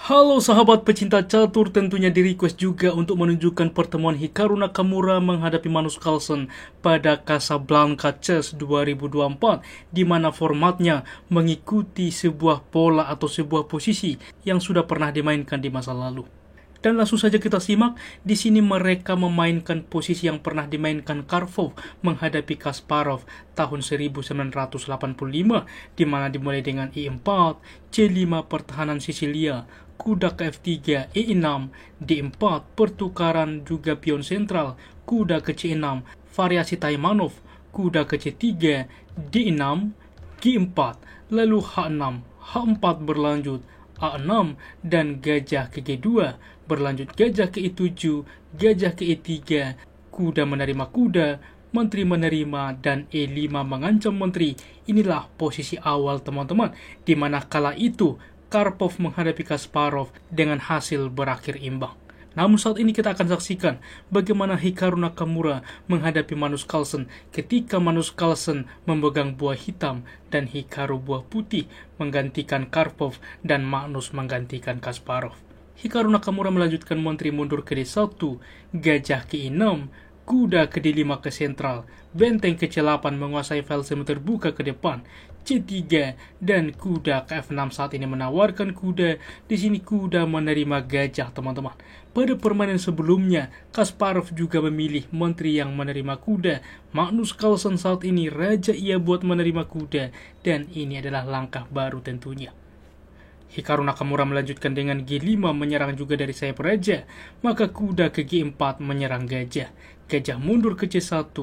Halo sahabat pecinta catur, tentunya di request juga untuk menunjukkan pertemuan Hikaru Nakamura menghadapi Magnus Carlsen pada Casablanca Chess 2024, di mana formatnya mengikuti sebuah pola atau sebuah posisi yang sudah pernah dimainkan di masa lalu. Dan langsung saja kita simak. Di sini mereka memainkan posisi yang pernah dimainkan Karpov menghadapi Kasparov tahun 1985, di mana dimulai dengan E4, C5 pertahanan Sisilia, kuda ke F3, E6, D4 pertukaran juga pion sentral, kuda ke C6, variasi Taimanov, kuda ke C3, D6, G4, lalu H6, H4 berlanjut, A6, dan gajah ke G2, berlanjut gajah ke E7, gajah ke E3, kuda menerima kuda, menteri menerima, dan E5 mengancam menteri. Inilah posisi awal teman-teman, di mana kala itu Karpov menghadapi Kasparov dengan hasil berakhir imbang. Namun saat ini kita akan saksikan bagaimana Hikaru Nakamura menghadapi Magnus Carlsen ketika Magnus Carlsen memegang buah hitam dan Hikaru buah putih, menggantikan Karpov dan Magnus menggantikan Kasparov. Hikaru Nakamura melanjutkan menteri mundur ke D1, gajah ke E6, kuda ke D5 ke sentral, benteng ke C8 menguasai file semi terbuka ke depan, C3, dan kuda ke F6 saat ini menawarkan kuda. Di sini kuda menerima gajah, teman-teman. Pada permainan sebelumnya, Kasparov juga memilih menteri yang menerima kuda. Magnus Carlsen saat ini raja ia buat menerima kuda, dan ini adalah langkah baru tentunya. Hikaru Nakamura melanjutkan dengan G5 menyerang juga dari sayap raja, maka kuda ke G4 menyerang gajah. Gajah mundur ke C1,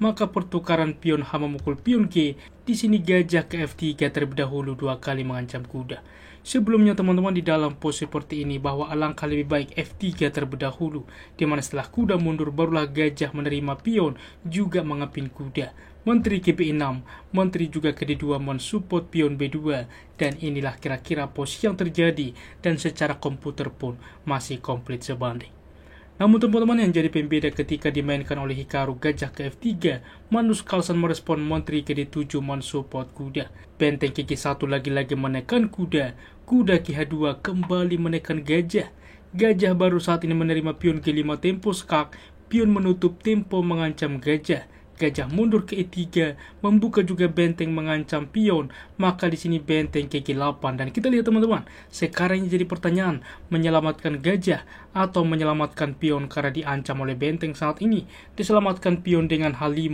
maka pertukaran pion H memukul pion G. Di sini gajah ke F3 terlebih dahulu 2 kali mengancam kuda. Sebelumnya teman-teman, di dalam pose seperti ini bahwa alangkah lebih baik F3 terlebih dahulu, di mana setelah kuda mundur barulah gajah menerima pion juga mengepin kuda. Menteri ke B6, menteri juga ke D2 mensupport pion B2, dan inilah kira-kira posisi yang terjadi, dan secara komputer pun masih komplit sebanding. Namun teman-teman, yang jadi pembeda ketika dimainkan oleh Hikaru gajah ke F3, Magnus Carlsen merespon menteri ke D7 mensupport kuda. Benteng ke G1 lagi-lagi menekan kuda, kuda ke H2 kembali menekan gajah. Gajah baru saat ini menerima pion G5 tempo skak, pion menutup tempo mengancam gajah. Gajah mundur ke E3, membuka juga benteng mengancam pion, maka di sini benteng ke G8. Dan kita lihat teman-teman, sekarang ini jadi pertanyaan, menyelamatkan gajah atau menyelamatkan pion karena diancam oleh benteng saat ini. Diselamatkan pion dengan H5,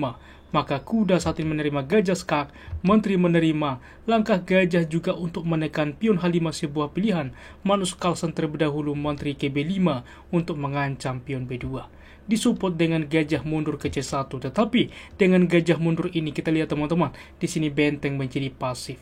maka kuda saat ini menerima gajah skak, menteri menerima, langkah gajah juga untuk menekan pion H5 sebuah pilihan. Magnus Carlsen terlebih dahulu menteri ke B5 untuk mengancam pion B2. Disupport dengan gajah mundur ke C1, tetapi dengan gajah mundur ini kita lihat teman-teman, di sini benteng menjadi pasif.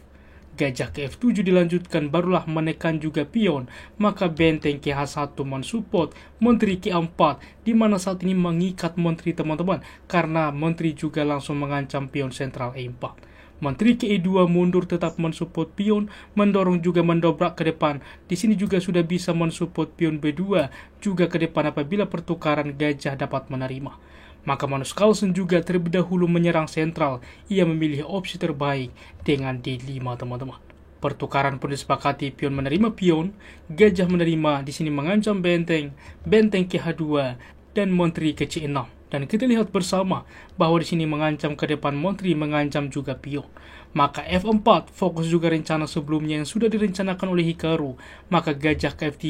Gajah ke F7 dilanjutkan, barulah menekan juga pion, maka benteng ke H1 mensupport, menteri ke A4, di mana saat ini mengikat menteri teman-teman, karena menteri juga langsung mengancam pion sentral E4. Menteri ke E2 mundur tetap mensupport pion, mendorong juga mendobrak ke depan. Di sini juga sudah bisa mensupport pion B2 juga ke depan apabila pertukaran gajah dapat menerima. Maka Magnus Carlsen juga terlebih dahulu menyerang sentral. Ia memilih opsi terbaik dengan D5 teman-teman. Pertukaran pun disepakati, pion menerima pion, gajah menerima, di sini mengancam benteng, benteng ke H2, dan menteri ke C6. Dan kita lihat bersama bahwa di sini mengancam ke depan menteri, mengancam juga pion. Maka F4 fokus juga rencana sebelumnya yang sudah direncanakan oleh Hikaru. Maka gajah ke F3,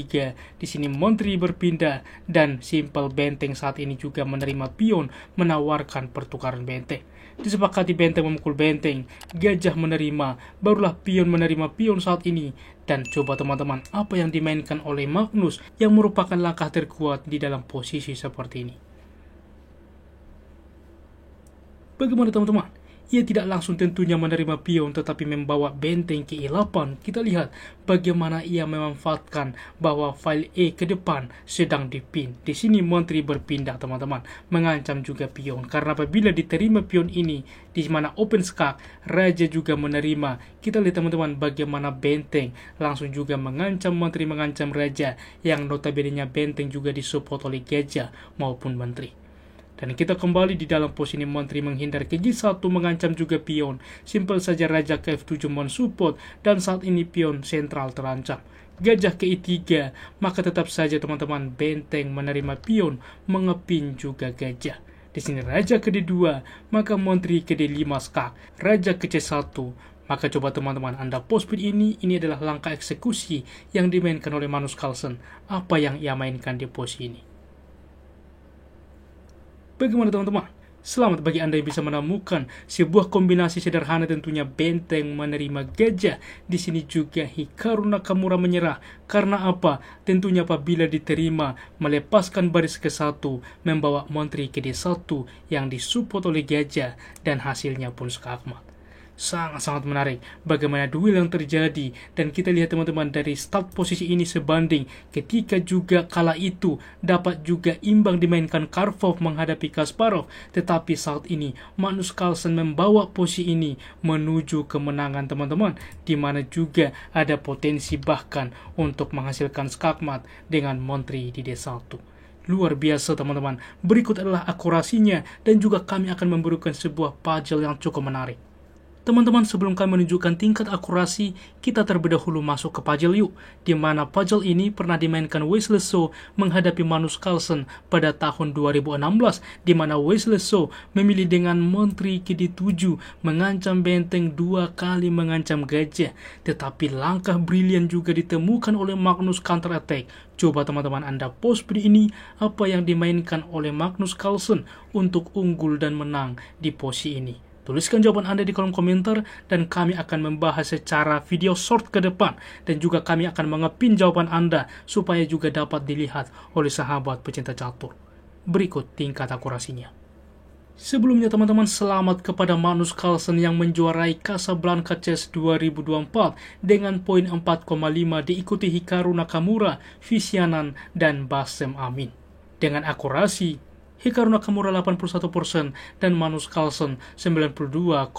di sini menteri berpindah, dan simpel benteng saat ini juga menerima pion, menawarkan pertukaran benteng. Disepakati benteng memukul benteng, gajah menerima, barulah pion menerima pion saat ini. Dan coba teman-teman, apa yang dimainkan oleh Magnus yang merupakan langkah terkuat di dalam posisi seperti ini. Bagaimana teman-teman? Ia tidak langsung tentunya menerima pion, tetapi membawa benteng ke E8. Kita lihat bagaimana ia memanfaatkan bahwa file E ke depan sedang dipin. Di sini menteri berpindah teman-teman, mengancam juga pion. Karena apabila diterima pion ini, di mana open skak, raja juga menerima. Kita lihat teman-teman bagaimana benteng langsung juga mengancam menteri, mengancam raja, yang notabene benteng juga disupport oleh gajah maupun menteri. Dan kita kembali di dalam pos ini, Menteri menghindar ke G1 mengancam juga pion. Simpel saja Raja ke F7 mensupport dan saat ini pion sentral terancam. Gajah ke E3, maka tetap saja teman-teman benteng menerima pion, mengepin juga gajah. Di sini Raja ke D2, maka Menteri ke D5 skak, Raja ke C1. Maka coba teman-teman Anda pos speed ini adalah langkah eksekusi yang dimainkan oleh Magnus Carlsen. Apa yang ia mainkan di pos ini? Bagaimana teman-teman? Selamat bagi Anda yang bisa menemukan sebuah kombinasi sederhana, tentunya benteng menerima gajah. Di sini juga Hikaru Nakamura menyerah. Karena apa? Tentunya apabila diterima melepaskan baris ke-1, membawa Menteri ke D1 yang disupport oleh gajah, dan hasilnya pun skakmat. Sangat-sangat menarik bagaimana duel yang terjadi, dan kita lihat teman-teman dari start posisi ini sebanding ketika juga kala itu dapat juga imbang dimainkan Karpov menghadapi Kasparov, tetapi saat ini Magnus Carlsen membawa posisi ini menuju kemenangan teman-teman, di mana juga ada potensi bahkan untuk menghasilkan skakmat dengan Menteri di D1. Luar biasa teman-teman. Berikut adalah akurasinya, dan juga kami akan memberikan sebuah puzzle yang cukup menarik. Teman-teman, sebelum kami menunjukkan tingkat akurasi, kita terlebih dahulu masuk ke puzzle yuk, di mana puzzle ini pernah dimainkan Wesley So menghadapi Magnus Carlsen pada tahun 2016, di mana Wesley So memilih dengan Menteri ke D7, mengancam benteng 2 kali mengancam gajah, tetapi langkah brilian juga ditemukan oleh Magnus counter attack. Coba teman-teman Anda pos speed ini, apa yang dimainkan oleh Magnus Carlsen untuk unggul dan menang di posisi ini. Tuliskan jawaban Anda di kolom komentar, dan kami akan membahas secara video short ke depan, dan juga kami akan mengepin jawaban Anda supaya juga dapat dilihat oleh sahabat pecinta catur. Berikut tingkat akurasinya. Sebelumnya teman-teman, selamat kepada Magnus Carlsen yang menjuarai Casablanca Chess 2024 dengan poin 4,5, diikuti Hikaru Nakamura, Visyanan, dan Bassem Amin. Dengan akurasi Hikaru Nakamura 81% dan Magnus Carlsen 92,2%.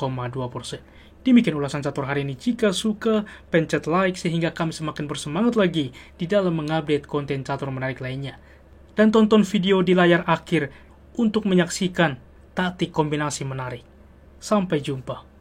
Demikian ulasan catur hari ini. Jika suka, pencet like sehingga kami semakin bersemangat lagi di dalam mengupdate konten catur menarik lainnya. Dan tonton video di layar akhir untuk menyaksikan taktik kombinasi menarik. Sampai jumpa.